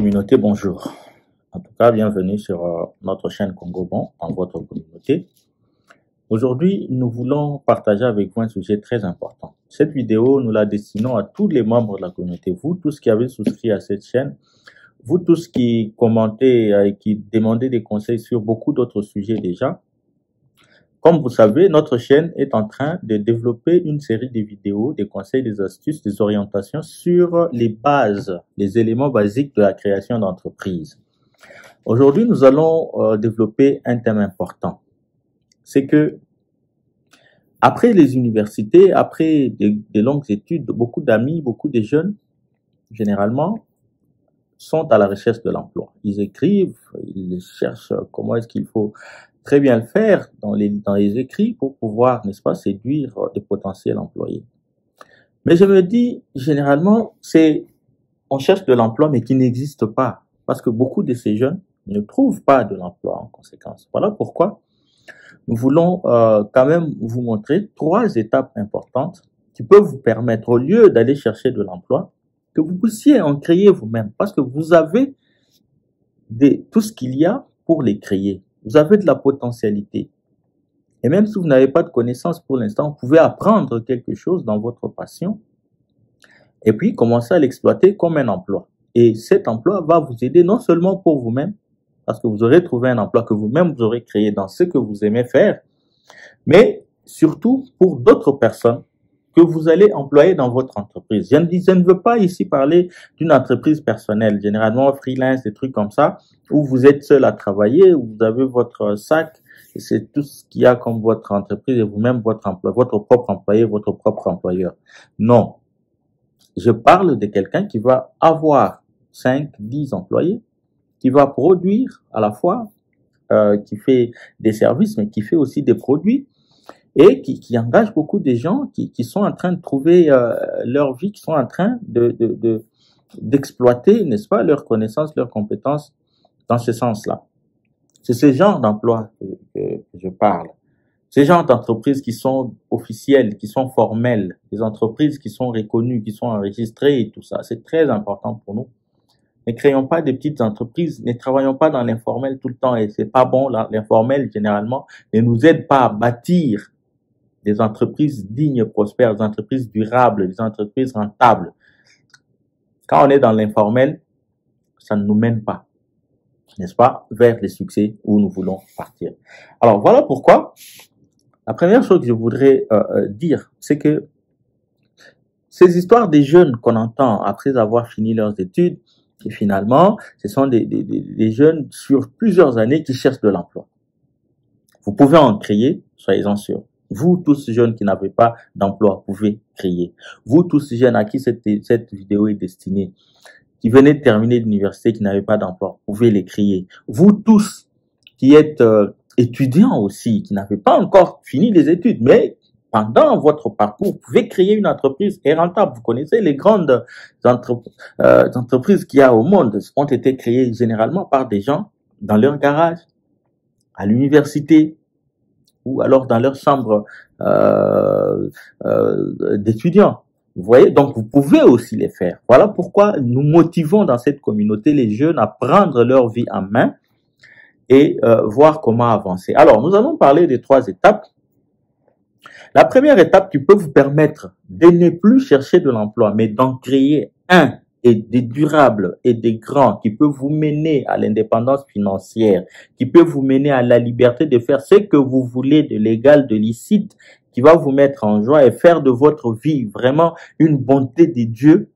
communauté, bonjour. En tout cas, bienvenue sur notre chaîne Congo Bon, dans votre communauté. Aujourd'hui, nous voulons partager avec vous un sujet très important. Cette vidéo, nous la destinons à tous les membres de la communauté. Vous tous qui avez souscrit à cette chaîne, vous tous qui commentez et qui demandez des conseils sur beaucoup d'autres sujets déjà. Comme vous savez, notre chaîne est en train de développer une série de vidéos, des conseils, des astuces, des orientations sur les bases, les éléments basiques de la création d'entreprise. Aujourd'hui, nous allons développer un thème important. C'est que, après les universités, après des longues études, beaucoup d'amis, beaucoup de jeunes, généralement, sont à la recherche de l'emploi. Ils écrivent, ils cherchent comment est-ce qu'il faut très bien le faire dans les écrits pour pouvoir, n'est-ce pas, séduire des potentiels employés. Mais je me dis, généralement, on cherche de l'emploi, mais qui n'existe pas. Parce que beaucoup de ces jeunes ne trouvent pas de l'emploi en conséquence. Voilà pourquoi nous voulons quand même vous montrer 3 étapes importantes qui peuvent vous permettre, au lieu d'aller chercher de l'emploi, que vous puissiez en créer vous-même. Parce que vous avez tout ce qu'il y a pour les créer. Vous avez de la potentialité. Et même si vous n'avez pas de connaissances pour l'instant, vous pouvez apprendre quelque chose dans votre passion et puis commencer à l'exploiter comme un emploi. Et cet emploi va vous aider non seulement pour vous-même, parce que vous aurez trouvé un emploi que vous-même vous aurez créé dans ce que vous aimez faire, mais surtout pour d'autres personnes que vous allez employer dans votre entreprise. Je ne veux pas ici parler d'une entreprise personnelle, généralement freelance, des trucs comme ça, où vous êtes seul à travailler, où vous avez votre sac, et c'est tout ce qu'il y a comme votre entreprise et vous-même votre emploi, votre propre employé, votre propre employeur. Non. Je parle de quelqu'un qui va avoir 5, 10 employés, qui va produire à la fois, qui fait des services, mais qui fait aussi des produits, et qui engage beaucoup de gens qui sont en train de trouver leur vie, qui sont en train d'exploiter, n'est-ce pas, leurs connaissances, leurs compétences dans ce sens-là. C'est ce genre d'emploi que je parle. Ces genres d'entreprises qui sont officielles, qui sont formelles, des entreprises qui sont reconnues, qui sont enregistrées et tout ça. C'est très important pour nous. Ne créons pas des petites entreprises, ne travaillons pas dans l'informel tout le temps et c'est pas bon. L'informel, généralement, ne nous aide pas à bâtir des entreprises dignes, prospères, des entreprises durables, des entreprises rentables. Quand on est dans l'informel, ça ne nous mène pas, n'est-ce pas, vers les succès où nous voulons partir. Alors, voilà pourquoi la première chose que je voudrais dire, c'est que ces histoires des jeunes qu'on entend après avoir fini leurs études, et finalement, ce sont des jeunes sur plusieurs années qui cherchent de l'emploi. Vous pouvez en créer, soyez-en sûrs. Vous, tous jeunes qui n'avez pas d'emploi, pouvez créer. Vous, tous jeunes à qui cette vidéo est destinée, qui venez de terminer l'université, qui n'avez pas d'emploi, pouvez les créer. Vous tous qui êtes étudiants aussi, qui n'avez pas encore fini les études, mais pendant votre parcours, vous pouvez créer une entreprise et rentable. Vous connaissez les grandes entreprises qu'il y a au monde, ont été créées généralement par des gens dans leur garage, à l'université, ou alors dans leur chambre d'étudiants. Vous voyez, donc vous pouvez aussi les faire. Voilà pourquoi nous motivons dans cette communauté les jeunes à prendre leur vie en main et voir comment avancer. Alors, nous allons parler des 3 étapes. La première étape qui peut vous permettre de ne plus chercher de l'emploi, mais d'en créer un et des durables et des grands qui peut vous mener à l'indépendance financière, qui peut vous mener à la liberté de faire ce que vous voulez de légal, de licite, qui va vous mettre en joie et faire de votre vie vraiment une bonté de Dieu.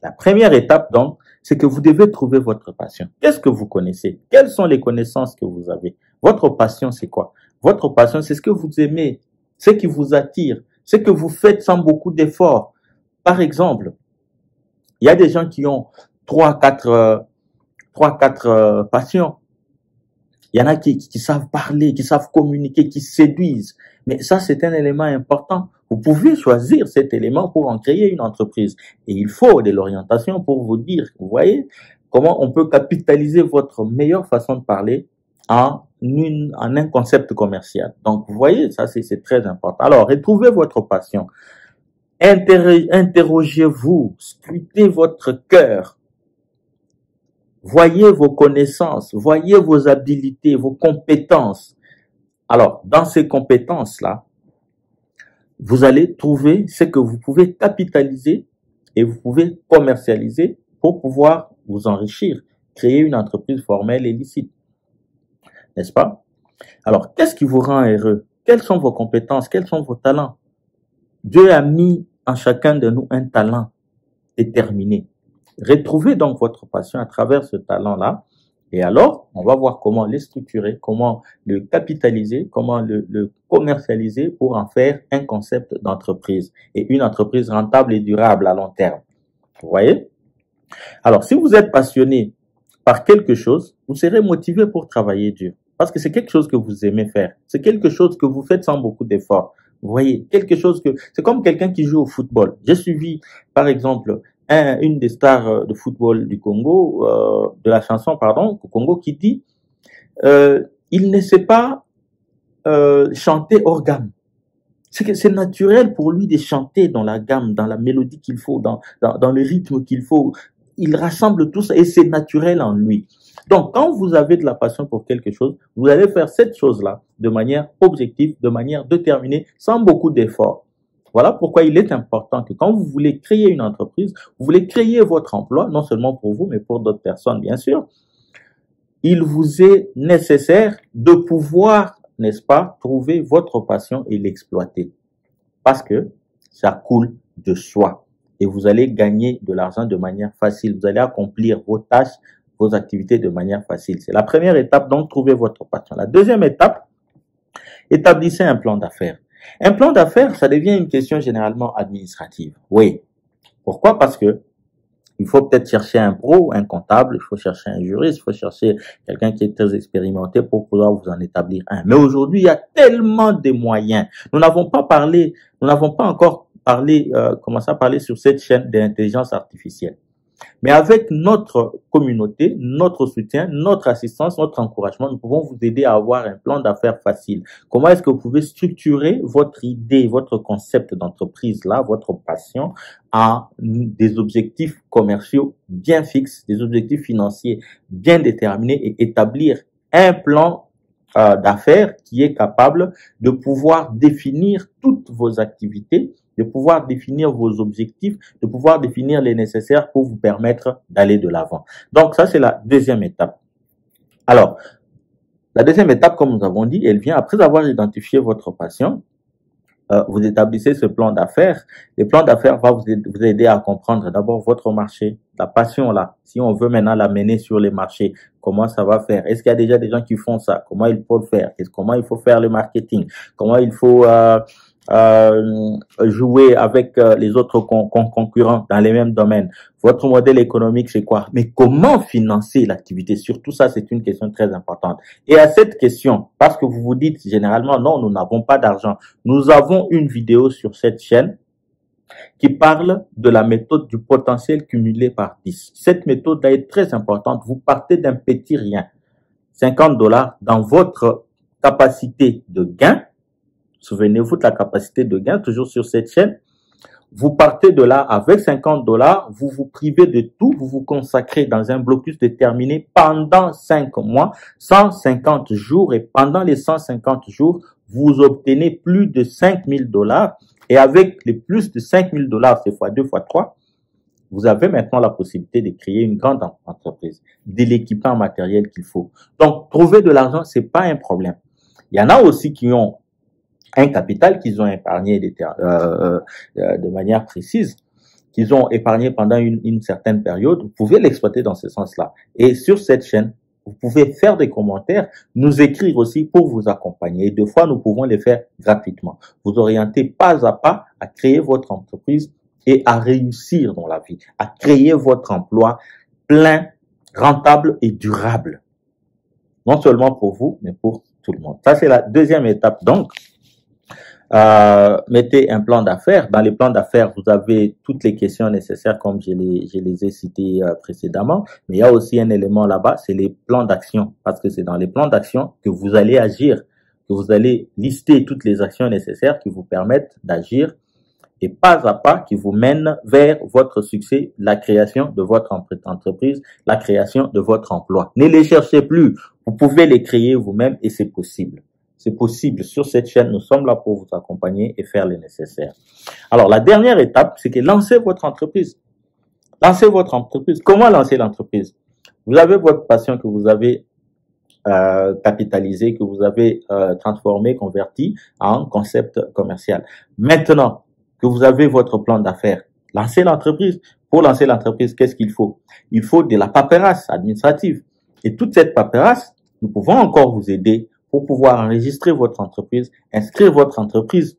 La première étape donc, c'est que vous devez trouver votre passion. Qu'est-ce que vous connaissez? Quelles sont les connaissances que vous avez? Votre passion, c'est quoi? Votre passion, c'est ce que vous aimez, ce qui vous attire, ce que vous faites sans beaucoup d'efforts. Par exemple, il y a des gens qui ont 3-4 passions. Il y en a qui savent parler, qui savent communiquer, qui séduisent. Mais ça, c'est un élément important. Vous pouvez choisir cet élément pour en créer une entreprise. Et il faut de l'orientation pour vous dire, vous voyez, comment on peut capitaliser votre meilleure façon de parler en un concept commercial. Donc, vous voyez, ça, c'est très important. Alors, retrouvez votre passion. Interrogez-vous, scrutez votre cœur. Voyez vos connaissances, voyez vos habilités, vos compétences. Alors, dans ces compétences-là, vous allez trouver ce que vous pouvez capitaliser et vous pouvez commercialiser pour pouvoir vous enrichir, créer une entreprise formelle et licite. N'est-ce pas? Alors, qu'est-ce qui vous rend heureux? Quelles sont vos compétences? Quels sont vos talents? Dieu a mis en chacun de nous un talent déterminé. Retrouvez donc votre passion à travers ce talent-là. Et alors, on va voir comment le structurer, comment le capitaliser, comment le commercialiser pour en faire un concept d'entreprise et une entreprise rentable et durable à long terme. Vous voyez? Alors, si vous êtes passionné par quelque chose, vous serez motivé pour travailler dur. Parce que c'est quelque chose que vous aimez faire. C'est quelque chose que vous faites sans beaucoup d'efforts. Vous voyez, quelque chose que... C'est comme quelqu'un qui joue au football. J'ai suivi, par exemple, une des stars de football du Congo, de la chanson, pardon, au Congo, qui dit il ne sait pas chanter hors gamme. C'est naturel pour lui de chanter dans la gamme, dans la mélodie qu'il faut, dans le rythme qu'il faut. Il rassemble tout ça et c'est naturel en lui. Donc, quand vous avez de la passion pour quelque chose, vous allez faire cette chose-là de manière objective, de manière déterminée, sans beaucoup d'efforts. Voilà pourquoi il est important que quand vous voulez créer une entreprise, vous voulez créer votre emploi, non seulement pour vous, mais pour d'autres personnes, bien sûr, il vous est nécessaire de pouvoir, n'est-ce pas, trouver votre passion et l'exploiter. Parce que ça coule de soi. Et vous allez gagner de l'argent de manière facile. Vous allez accomplir vos tâches, vos activités de manière facile. C'est la première étape, donc trouver votre passion. La deuxième étape, établissez un plan d'affaires. Un plan d'affaires, ça devient une question généralement administrative. Oui. Pourquoi? Parce que il faut peut-être chercher un pro, un comptable, il faut chercher un juriste, il faut chercher quelqu'un qui est très expérimenté pour pouvoir vous en établir un. Mais aujourd'hui, il y a tellement de moyens. Nous n'avons pas encore commencé à parler sur cette chaîne de l'intelligence artificielle. Mais avec notre communauté, notre soutien, notre assistance, notre encouragement, nous pouvons vous aider à avoir un plan d'affaires facile. Comment est-ce que vous pouvez structurer votre idée, votre concept d'entreprise là, votre passion, à des objectifs commerciaux bien fixes, des objectifs financiers bien déterminés et établir un plan d'affaires qui est capable de pouvoir définir toutes vos activités, de pouvoir définir vos objectifs, de pouvoir définir les nécessaires pour vous permettre d'aller de l'avant. Donc ça, c'est la deuxième étape. Alors, la deuxième étape, comme nous avons dit, elle vient après avoir identifié votre passion. Vous établissez ce plan d'affaires. Le plan d'affaires va vous aider à comprendre d'abord votre marché, la passion là. Si on veut maintenant l'amener sur les marchés, comment ça va faire? Est-ce qu'il y a déjà des gens qui font ça? Comment il faut le faire? Comment il faut faire le marketing? Comment il faut jouer avec les autres concurrents dans les mêmes domaines? Votre modèle économique, c'est quoi? Mais comment financer l'activité? Surtout ça, c'est une question très importante. Et à cette question, parce que vous vous dites généralement, non, nous n'avons pas d'argent. Nous avons une vidéo sur cette chaîne qui parle de la méthode du potentiel cumulé par 10. Cette méthode-là est très importante. Vous partez d'un petit rien, 50 $, dans votre capacité de gain. Souvenez-vous de la capacité de gain, toujours sur cette chaîne. Vous partez de là avec 50 $, vous vous privez de tout, vous vous consacrez dans un blocus déterminé pendant 5 mois, 150 jours, et pendant les 150 jours, vous obtenez plus de 5 000 $, et avec les plus de 5 000 $, c'est fois 2, fois 3, vous avez maintenant la possibilité de créer une grande entreprise, de l'équipement matériel qu'il faut. Donc, trouver de l'argent, c'est pas un problème. Il y en a aussi qui ont un capital qu'ils ont épargné de manière précise, qu'ils ont épargné pendant une certaine période. Vous pouvez l'exploiter dans ce sens-là. Et sur cette chaîne, vous pouvez faire des commentaires, nous écrire aussi pour vous accompagner. Et des fois, nous pouvons les faire gratuitement. Vous orienter pas à créer votre entreprise et à réussir dans la vie, à créer votre emploi plein, rentable et durable. Non seulement pour vous, mais pour tout le monde. Ça, c'est la deuxième étape. Donc, mettez un plan d'affaires. Dans les plans d'affaires, vous avez toutes les questions nécessaires comme je les ai citées précédemment. Mais il y a aussi un élément là-bas, c'est les plans d'action. Parce que c'est dans les plans d'action que vous allez agir, que vous allez lister toutes les actions nécessaires qui vous permettent d'agir et pas à pas qui vous mène vers votre succès, la création de votre entreprise, la création de votre emploi. Ne les cherchez plus. Vous pouvez les créer vous-même et c'est possible. C'est possible. Sur cette chaîne, nous sommes là pour vous accompagner et faire le nécessaire. Alors, la dernière étape, c'est que lancez votre entreprise. Lancez votre entreprise. Comment lancer l'entreprise? Vous avez votre passion que vous avez capitalisé, que vous avez transformé, converti en concept commercial. Maintenant que vous avez votre plan d'affaires, lancez l'entreprise. Pour lancer l'entreprise, qu'est-ce qu'il faut? Il faut de la paperasse administrative. Et toute cette paperasse, nous pouvons encore vous aider pour pouvoir enregistrer votre entreprise, inscrire votre entreprise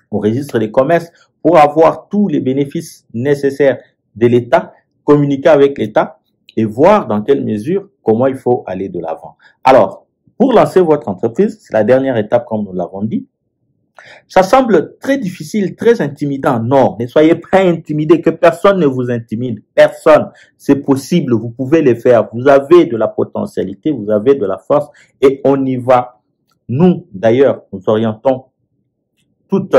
au registre des commerces pour avoir tous les bénéfices nécessaires de l'État, communiquer avec l'État et voir dans quelle mesure, comment il faut aller de l'avant. Alors, pour lancer votre entreprise, c'est la dernière étape comme nous l'avons dit. Ça semble très difficile, très intimidant. Non, ne soyez pas intimidés, que personne ne vous intimide. Personne. C'est possible, vous pouvez le faire. Vous avez de la potentialité, vous avez de la force et on y va. Nous, d'ailleurs, nous orientons toutes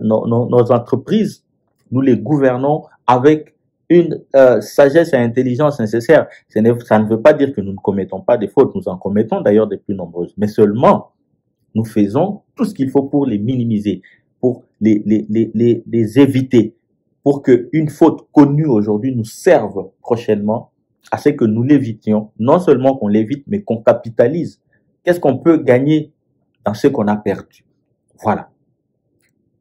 nos entreprises, nous les gouvernons avec une sagesse et intelligence nécessaire. Ça ne veut pas dire que nous ne commettons pas des fautes, nous en commettons d'ailleurs des plus nombreuses, mais seulement nous faisons tout ce qu'il faut pour les minimiser, pour les éviter, pour qu'une faute connue aujourd'hui nous serve prochainement à ce que nous l'évitions, non seulement qu'on l'évite, mais qu'on capitalise. Qu'est-ce qu'on peut gagner dans ce qu'on a perdu? Voilà.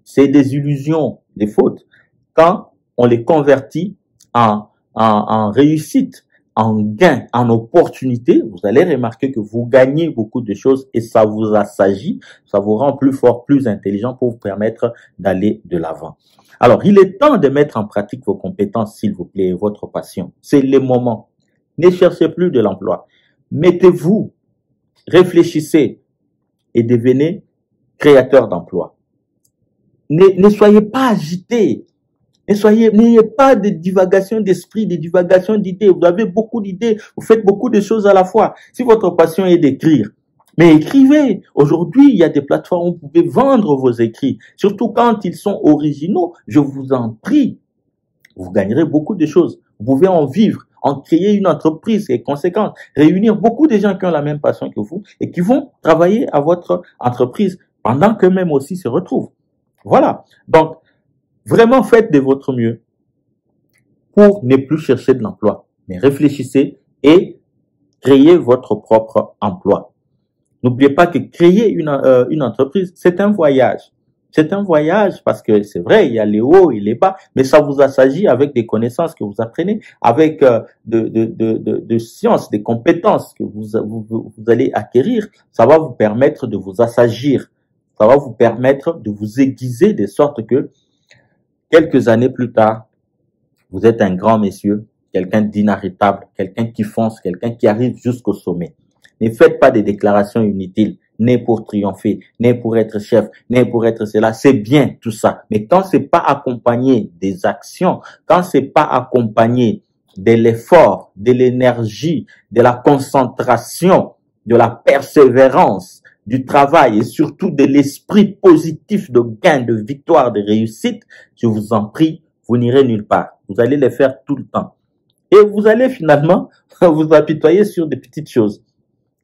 C'est des illusions, des fautes. Quand on les convertit en réussite, en gain, en opportunité, vous allez remarquer que vous gagnez beaucoup de choses et ça vous assagit, ça vous rend plus fort, plus intelligent pour vous permettre d'aller de l'avant. Alors, il est temps de mettre en pratique vos compétences, s'il vous plaît, et votre passion. C'est le moment. Ne cherchez plus de l'emploi. Mettez-vous, réfléchissez et devenez créateur d'emploi. Ne soyez pas agités. N'ayez pas de divagation d'esprit, de divagation d'idées. Vous avez beaucoup d'idées, vous faites beaucoup de choses à la fois. Si votre passion est d'écrire, mais écrivez. Aujourd'hui, il y a des plateformes où vous pouvez vendre vos écrits. Surtout quand ils sont originaux, je vous en prie. Vous gagnerez beaucoup de choses. Vous pouvez en vivre, en créer une entreprise qui est conséquente, réunir beaucoup de gens qui ont la même passion que vous et qui vont travailler à votre entreprise pendant qu'eux-mêmes aussi se retrouvent. Voilà. Donc, vraiment faites de votre mieux pour ne plus chercher de l'emploi, mais réfléchissez et créez votre propre emploi. N'oubliez pas que créer une entreprise, c'est un voyage. C'est un voyage parce que c'est vrai, il y a les hauts et les bas, mais ça vous assagit avec des connaissances que vous apprenez, avec de sciences, des compétences que vous allez acquérir. Ça va vous permettre de vous assagir. Ça va vous permettre de vous aiguiser de sorte que quelques années plus tard, vous êtes un grand monsieur, quelqu'un d'inarrêtable, quelqu'un qui fonce, quelqu'un qui arrive jusqu'au sommet. Ne faites pas des déclarations inutiles, ni pour triompher, ni pour être chef, ni pour être cela. C'est bien tout ça. Mais quand c'est pas accompagné des actions, quand c'est pas accompagné de l'effort, de l'énergie, de la concentration, de la persévérance, du travail et surtout de l'esprit positif de gain, de victoire, de réussite, je vous en prie, vous n'irez nulle part. Vous allez les faire tout le temps. Et vous allez finalement vous apitoyer sur des petites choses.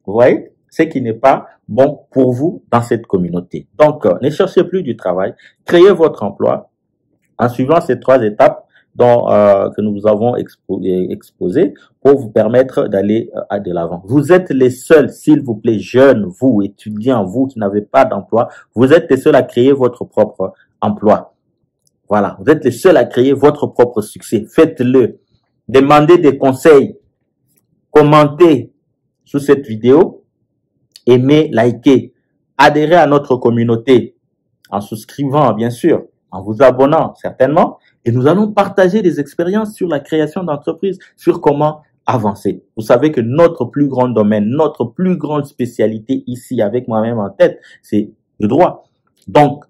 Vous voyez? Ce qui n'est pas bon pour vous dans cette communauté. Donc, ne cherchez plus du travail. Créez votre emploi en suivant ces 3 étapes que nous avons exposées pour vous permettre d'aller de l'avant. Vous êtes les seuls, s'il vous plaît, jeunes, vous, étudiants, vous qui n'avez pas d'emploi, vous êtes les seuls à créer votre propre emploi. Voilà, vous êtes les seuls à créer votre propre succès. Faites-le. Demandez des conseils. Commentez sous cette vidéo. Aimez, likez. Adhérez à notre communauté en souscrivant, bien sûr, en vous abonnant, certainement. Et nous allons partager des expériences sur la création d'entreprises, sur comment avancer. Vous savez que notre plus grand domaine, notre plus grande spécialité ici, avec moi-même en tête, c'est le droit. Donc,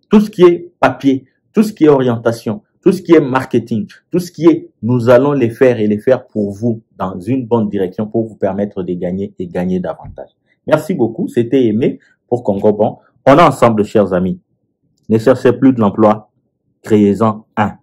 tout ce qui est papier, tout ce qui est orientation, tout ce qui est marketing, tout ce qui est, nous allons les faire et les faire pour vous dans une bonne direction pour vous permettre de gagner et gagner davantage. Merci beaucoup. C'était Aimé pour Congo Bon. On est ensemble, chers amis. Ne cherchez plus de l'emploi. créez-en un.